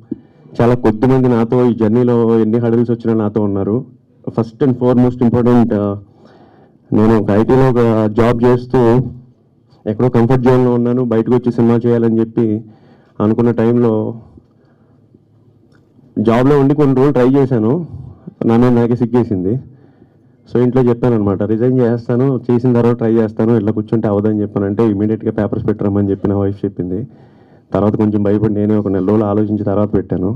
చాలా కొద్దిమంది నాతో ఈ జర్నీలో ఎన్ని హడల్స్ వచ్చినా నాతో ఉన్నారు. ఫస్ట్ అండ్ ఫార్మోస్ట్ ఇంపార్టెంట్, నేను ఒక ఐటీలో ఒక జాబ్ చేస్తూ ఎక్కడో కంఫర్ట్ జోన్లో ఉన్నాను. బయటకు వచ్చి సినిమా చేయాలని చెప్పి అనుకున్న టైంలో జాబ్లో ఉండి కొన్ని రోజులు ట్రై చేశాను. నాకే సిగ్గేసింది. సో ఇంట్లో చెప్పాను అనమాట, రిజైన్ చేస్తాను, చేసిన తర్వాత ట్రై చేస్తాను, ఇట్లా కూర్చుంటే అవదని చెప్పానంటే ఇమీడియట్గా పేపర్స్ పెట్టరమ్మని చెప్పి నా వైఫ్ చెప్పింది. తర్వాత కొంచెం భయపడి నేనే ఒక నెల రోజులు ఆలోచించి తర్వాత పెట్టాను.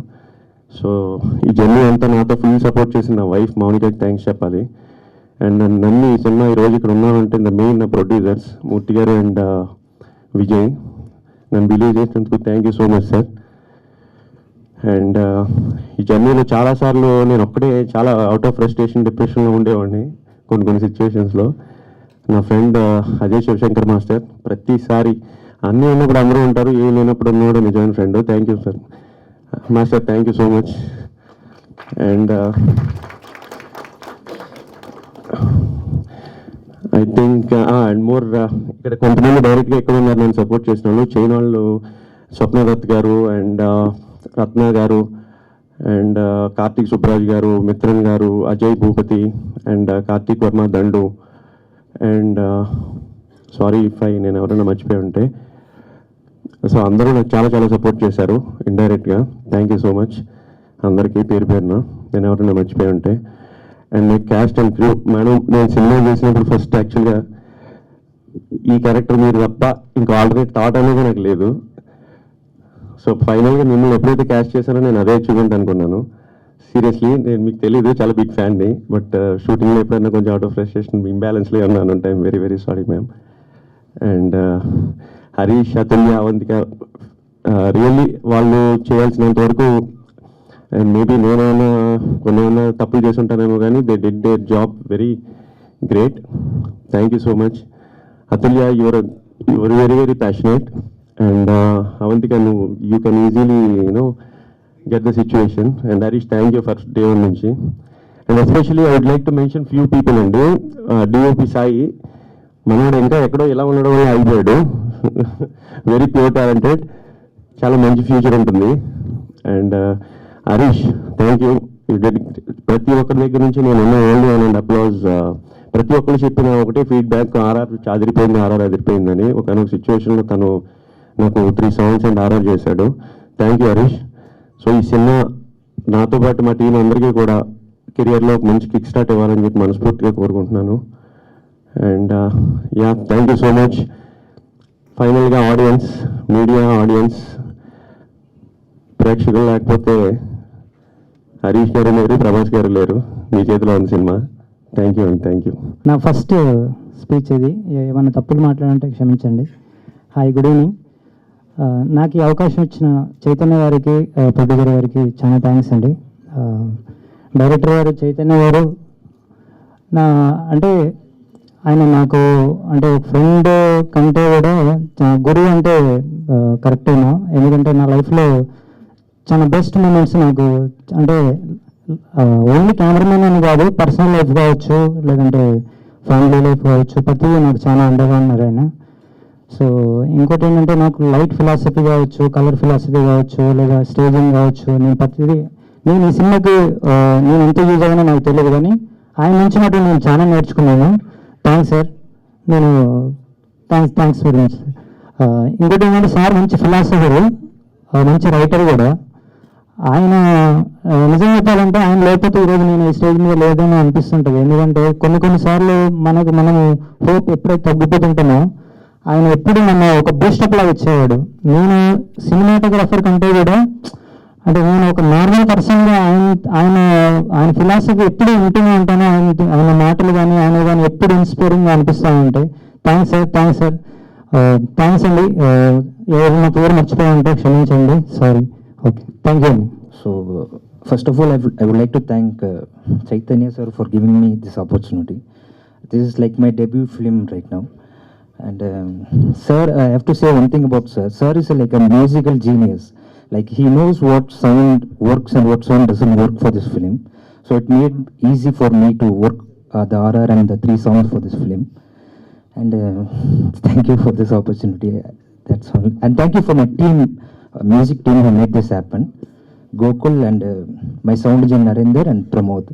సో ఈ జర్నీ అంతా నాతో ఫుల్ సపోర్ట్ చేసిన నా వైఫ్ మౌనికకి థ్యాంక్స్ చెప్పాలి. అండ్ నన్ను ఈ సినిమా ఈరోజు ఇక్కడ ఉన్నానంటే ద మెయిన్ నా ప్రొడ్యూసర్స్ మూర్తి గారు అండ్ విజయ్. నన్ను బిలీవ్ చేసినందుకు thank you so much sir. And ఈ జర్నీలో చాలాసార్లు నేను ఒక్కడే చాలా అవుట్ ఆఫ్ ఫ్రస్ట్రేషన్, డిప్రెషన్లో ఉండేవాడిని కొన్ని సిచ్యువేషన్స్లో. నా ఫ్రెండ్ అజయ్ శివశంకర్ మాస్టర్ ప్రతిసారి అన్నీ ఉన్నప్పుడు అందరూ ఉంటారు, ఏం లేనప్పుడు ఉన్నవాడు నిజమైన friend. Thank you sir master, thank you so much. And I think and more ఇక్కడ కొంతమంది డైరెక్ట్గా ఎక్కడ ఉన్నారు నన్ను సపోర్ట్ చేసిన వాళ్ళు. చైనా వాళ్ళు స్వప్న దత్ గారు అండ్ రత్న గారు అండ్ కార్తీక్ సుబ్బరాజ్ గారు, మిత్రన్ గారు, Ajay Bhupathi and Karthik Varma Dandu and sorry if నేను ఎవరైనా మర్చిపోయి ఉంటే. సో అందరూ నాకు చాలా చాలా సపోర్ట్ చేశారు ఇండైరెక్ట్గా. థ్యాంక్ యూ సో మచ్ అందరికీ పేరు పేరున, నేను ఎవరైనా మర్చిపోయి ఉంటే. And me caste and crew madam, నేను సినిమా చేసినప్పుడు ఫస్ట్ యాక్చువల్గా ఈ క్యారెక్టర్ మీరు తప్ప ఇంకా ఆల్టర్నేట్ థాట్ అనేది నాకు లేదు. సో ఫైనల్గా మిమ్మల్ని ఎప్పుడైతే క్యాస్ట్ చేశానో నేను అదే అచీవ్మెంట్ అనుకున్నాను. సీరియస్లీ నేను మీకు తెలియదు, చాలా బిగ్ ఫ్యాన్ని. బట్ షూటింగ్లో ఎప్పుడైనా కొంచెం అవుట్ ఆఫ్ ఫ్రస్ట్రేషన్ ఇంబ్యాలెన్స్లో ఉన్నాను అంటే I'm very very sorry ma'am. And Harish, Atulya, Avantika really వాళ్ళు చేయాల్సినంత వరకు, అండ్ మేబీ నేనైనా కొన్ని తప్పులు చేసి ఉంటానేమో కానీ they did their job very great. Thank you so much. Atulya, your very very passionate. And Avantika, you can easily get the situation. And Harish, thank you for day one నుంచి. And especially I would like to mention few people అండి. DOP Sai మనోడు ఇంకా ఎక్కడో ఇలా ఉండడం వల్ల అయిపోయాడు. Very pure talented, చాలా మంచి ఫ్యూచర్ ఉంటుంది. And Harish, thank you. ప్రతి ఒక్కరి దగ్గర నుంచి నేను ఉన్న ఓన్లీ అండ్ అప్లాజ్. ప్రతి ఒక్కరు చెప్పిన ఒకటే ఫీడ్బ్యాక్, ఆర్ఆర్ చాదిరిపోయింది, ఆర్ఆర్ అదిరిపోయిందని. ఒకనొక సిచ్యువేషన్లో తను నాకు 3 songs అండ్ ఆర్ఆర్ చేశాడు. Thank you Harish. సో ఈ సినిమా నాతో పాటు మా టీం అందరికీ కూడా కెరియర్లో ఒక మంచి కిక్ స్టార్ట్ ఇవ్వాలని చెప్పి మనస్ఫూర్తిగా కోరుకుంటున్నాను. And yeah, thank you so much. ఫైనల్గా ఆడియన్స్, మీడియా ఆడియన్స్, ప్రేక్షకులు లేకపోతే హరీష్ గారు లేరు, ప్రభాస్ గారు లేరు. మీ చేతిలో ఉంది సినిమా. థ్యాంక్ యూ అండి, థ్యాంక్ యూ. నా ఫస్ట్ స్పీచ్ ఇది, ఏమన్నా తప్పులు మాట్లాడాలంటే క్షమించండి. Hi, good evening. నాకు ఈ అవకాశం ఇచ్చిన చైతన్య గారికి, ప్రొడ్యూసర్ గారికి చాలా థ్యాంక్స్ అండి. డైరెక్టర్ గారు చైతన్య గారు అంటే ఆయన నాకు అంటే ఫ్రెండ్ కంటే కూడా గురువు అంటే కరెక్టేనా. ఎందుకంటే నా లైఫ్లో చాలా బెస్ట్ మూమెంట్స్ నాకు అంటే ఓన్లీ కెమెరామెన్ అని కాదు, పర్సనల్ లైఫ్ కావచ్చు, లేదంటే ఫ్యామిలీ లైఫ్ కావచ్చు, ప్రతిదీ నాకు చాలా అండగా ఉన్నారు ఆయన. సో ఇంకోటి ఏంటంటే నాకు లైట్ ఫిలాసఫీ కావచ్చు, కలర్ ఫిలాసఫీ కావచ్చు, లేదా స్టేజింగ్ కావచ్చు, నేను ఈ సినిమాకి నేను ఎంత యూజ్ అయ్యానో నాకు తెలియదు, కానీ ఆయన నుంచి మటు నేను చాలా నేర్చుకున్నాను. Thanks sir. నేను థ్యాంక్స్ వెరీ మచ్. ఇంకోటి ఏంటంటే సార్ మంచి ఫిలాసఫరు, మంచి రైటర్ కూడా. ఆయన నిజం చెప్పాలంటే ఆయన లేకపోతే ఈరోజు నేను ఈ స్టేజ్ మీద లేదని అనిపిస్తుంటుంది. ఎందుకంటే కొన్నిసార్లు మనము హోప్ ఎప్పుడైతే తగ్గిపోతుంటామో ఆయన ఎప్పుడు నన్ను ఒక బూస్టప్ లాగా ఇచ్చేవాడు. నేను సినిమాటోగ్రాఫర్ కంటే కూడా అంటే నేను ఒక నార్మల్ పర్సన్గా ఆయన ఫిలాసఫీ ఎప్పుడు ఉంటూనే ఉంటాను. ఆయన మాటలు కానీ ఆయన కానీ ఎప్పుడు ఇన్స్పైరింగ్గా అనిపిస్తూ ఉంటాయి. Thanks sir, thanks sir, thanks అండి. ఎవరైనా పేరు మర్చిపోయాలంటే క్షమించండి, సారీ. ఓకే, థ్యాంక్ యూ అండి. So, first of all, I would like to thank Chaitanya sir for giving me this opportunity. This is like my debut film right now. And sir, I have to say one thing about sir. Sir is like a musical genius. Like he knows what sound works and what sound doesn't work for this film. So it made easy for me to work the RR and the 3 songs for this film. And thank you for this opportunity. That's all. And thank you for my team, music team who made this happen. Gokul and my sound engineer Narendra and Pramod.